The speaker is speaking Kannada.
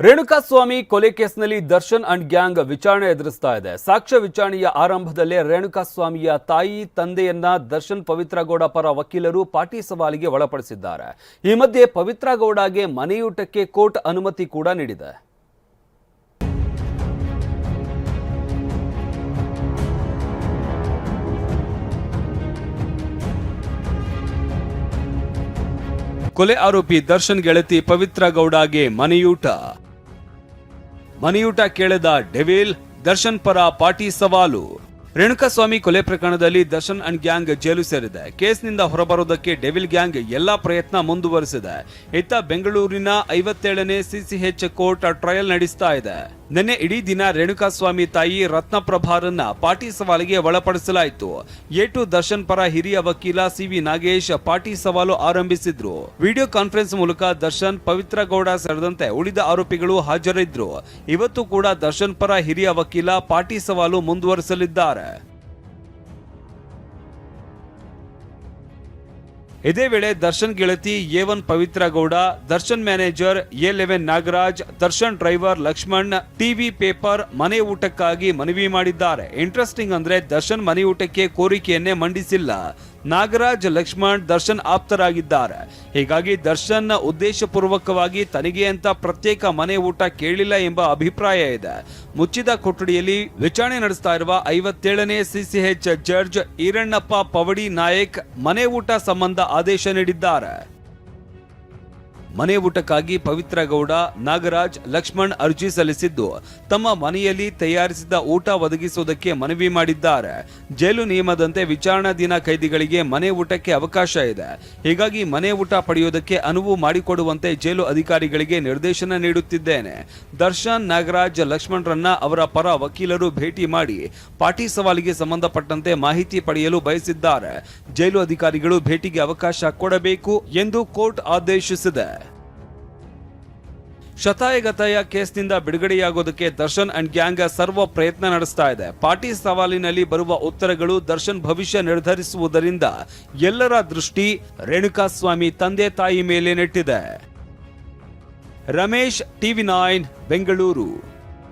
ರೇಣುಕಾಸ್ವಾಮಿ ಕೊಲೆ ಕೇಸ್ನಲ್ಲಿ ದರ್ಶನ್ ಅಂಡ್ ಗ್ಯಾಂಗ್ ವಿಚಾರಣೆ ಎದುರಿಸ್ತಾ ಇದೆ. ಸಾಕ್ಷ್ಯ ವಿಚಾರಣೆಯ ಆರಂಭದಲ್ಲೇ ರೇಣುಕಾಸ್ವಾಮಿಯ ತಾಯಿ ತಂದೆಯನ್ನ ದರ್ಶನ್ ಪವಿತ್ರ ಗೌಡ ಪರ ವಕೀಲರು ಪಾಟಿ ಸವಾಲಿಗೆ ಒಳಪಡಿಸಿದ್ದಾರೆ. ಈ ಮಧ್ಯೆ ಪವಿತ್ರ ಗೌಡಗೆ ಮನೆಯೂಟಕ್ಕೆ ಕೋರ್ಟ್ ಅನುಮತಿ ಕೂಡ ನೀಡಿದೆ. ಕೊಲೆ ಆರೋಪಿ ದರ್ಶನ್ ಗೆಳತಿ ಪವಿತ್ರ ಗೌಡಗೆ ಮನೆಯೂಟ ಕೇಳಿದ ಡೆವಿಲ್, ದರ್ಶನ್ ಪರ ಪಾಟಿ ಸವಾಲು. ರೇಣುಕಾಸ್ವಾಮಿ ಕೊಲೆ ಪ್ರಕರಣದಲ್ಲಿ ದರ್ಶನ್ ಅಂಡ್ ಗ್ಯಾಂಗ್ ಜೈಲು ಸೇರಿದೆ. ಕೇಸ್ನಿಂದ ಹೊರಬರೋದಕ್ಕೆ ಡೆವಿಲ್ ಗ್ಯಾಂಗ್ ಎಲ್ಲಾ ಪ್ರಯತ್ನ ಮುಂದುವರೆಸಿದೆ. ಇತ್ತ ಬೆಂಗಳೂರಿನ 57ನೇ ಸಿಸಿಎಚ್ ಕೋರ್ಟ್ ಟ್ರಯಲ್ ನಡೆಸ್ತಾ ಇದೆ. ನಿನ್ನೆ ಇಡೀ ದಿನ ರೇಣುಕಾಸ್ವಾಮಿ ತಾಯಿ ರತ್ನಪ್ರಭಾರನ್ನ ಪಾಟಿ ಸವಾಲಿಗೆ ಒಳಪಡಿಸಲಾಯಿತು. ಎ2 ದರ್ಶನ್ ಪರ ಹಿರಿಯ ವಕೀಲ ಸಿವಿ ನಾಗೇಶ್ ಪಾಟಿ ಸವಾಲು ಆರಂಭಿಸಿದ್ರು. ವಿಡಿಯೋ ಕಾನ್ಫರೆನ್ಸ್ ಮೂಲಕ ದರ್ಶನ್, ಪವಿತ್ರ ಗೌಡ ಸೇರಿದಂತೆ ಉಳಿದ ಆರೋಪಿಗಳು ಹಾಜರಿದ್ರು. ಇವತ್ತು ಕೂಡ ದರ್ಶನ್ ಪರ ಹಿರಿಯ ವಕೀಲ ಪಾಟಿ ಸವಾಲು ಮುಂದುವರಿಸಲಿದ್ದಾರೆ. ಇದೇ ವೇಳೆ ದರ್ಶನ್ ಗೆಳತಿ ಎ1 ಪವಿತ್ರ ಗೌಡ, ದರ್ಶನ್ ಮ್ಯಾನೇಜರ್ ಎ11 Nagaraj, Darshan driver Lakshman TV paper ಮನೆ ಊಟಕ್ಕಾಗಿ ಮನವಿ ಮಾಡಿದ್ದಾರೆ. ಇಂಟ್ರೆಸ್ಟಿಂಗ್ ಅಂದ್ರೆ ದರ್ಶನ್ ಮನೆ ಊಟಕ್ಕೆ ಕೋರಿಕೆಯನ್ನೇ ಮಂಡಿಸಿಲ್ಲ. ನಾಗರಾಜ್, ಲಕ್ಷ್ಮಣ್ ದರ್ಶನ್ ಆಪ್ತರಾಗಿದ್ದಾರೆ. ಹೀಗಾಗಿ ದರ್ಶನ್ ಉದ್ದೇಶಪೂರ್ವಕವಾಗಿ ತನಗೆ ಅಂತ ಪ್ರತ್ಯೇಕ ಮನೆ ಊಟ ಕೇಳಿಲ್ಲ ಎಂಬ ಅಭಿಪ್ರಾಯ ಇದೆ. ಮುಚ್ಚಿದ ಕೊಠಡಿಯಲ್ಲಿ ವಿಚಾರಣೆ ನಡೆಸ್ತಾ ಇರುವ 57ನೇ ಸಿಸಿಎಚ್ ಜಡ್ಜ್ ಈರಣ್ಣಪ್ಪ ಪವಡಿ ನಾಯಕ್ ಮನೆ ಊಟ ಸಂಬಂಧ ಆದೇಶ ನೀಡಿದ್ದಾರೆ. ಮನೆ ಊಟಕ್ಕಾಗಿ ಪವಿತ್ರ ಗೌಡ, ನಾಗರಾಜ್, ಲಕ್ಷ್ಮಣ್ ಅರ್ಜಿ ಸಲ್ಲಿಸಿದ್ದು ತಮ್ಮ ಮನೆಯಲ್ಲಿ ತಯಾರಿಸಿದ ಊಟ ಒದಗಿಸುವುದಕ್ಕೆ ಮನವಿ ಮಾಡಿದ್ದಾರೆ. ಜೈಲು ನಿಯಮದಂತೆ ವಿಚಾರಣಾ ದಿನ ಕೈದಿಗಳಿಗೆ ಮನೆ ಊಟಕ್ಕೆ ಅವಕಾಶ ಇದೆ. ಹೀಗಾಗಿ ಮನೆ ಊಟ ಪಡೆಯುವುದಕ್ಕೆ ಅನುವು ಮಾಡಿಕೊಡುವಂತೆ ಜೈಲು ಅಧಿಕಾರಿಗಳಿಗೆ ನಿರ್ದೇಶನ ನೀಡುತ್ತಿದ್ದೇನೆ. ದರ್ಶನ್, ನಾಗರಾಜ್, ಲಕ್ಷ್ಮಣ್ರನ್ನ ಅವರ ಪರ ವಕೀಲರು ಭೇಟಿ ಮಾಡಿ ಪಾಟಿ ಸವಾಲಿಗೆ ಸಂಬಂಧಪಟ್ಟಂತೆ ಮಾಹಿತಿ ಪಡೆಯಲು ಬಯಸಿದ್ದಾರೆ. ಜೈಲು ಅಧಿಕಾರಿಗಳು ಭೇಟಿಗೆ ಅವಕಾಶ ಕೊಡಬೇಕು ಎಂದು ಕೋರ್ಟ್ ಆದೇಶಿಸಿದೆ. ಶತಾಯಗತಾಯ ಕೇಸ್ನಿಂದ ಬಿಡುಗಡೆಯಾಗೋದಕ್ಕೆ ದರ್ಶನ್ ಅಂಡ್ ಗ್ಯಾಂಗ್ ಸರ್ವ ಪ್ರಯತ್ನ ನಡೆಸ್ತಾ ಇದೆ. ಪಾಟಿ ಸವಾಲಿನಲ್ಲಿ ಬರುವ ಉತ್ತರಗಳು ದರ್ಶನ್ ಭವಿಷ್ಯ ನಿರ್ಧರಿಸುವುದರಿಂದ ಎಲ್ಲರ ದೃಷ್ಟಿ ರೇಣುಕಾಸ್ವಾಮಿ ತಂದೆ ತಾಯಿ ಮೇಲೆ ನೆಟ್ಟಿದೆ. ರಮೇಶ್, ಟಿವಿ9 ಬೆಂಗಳೂರು.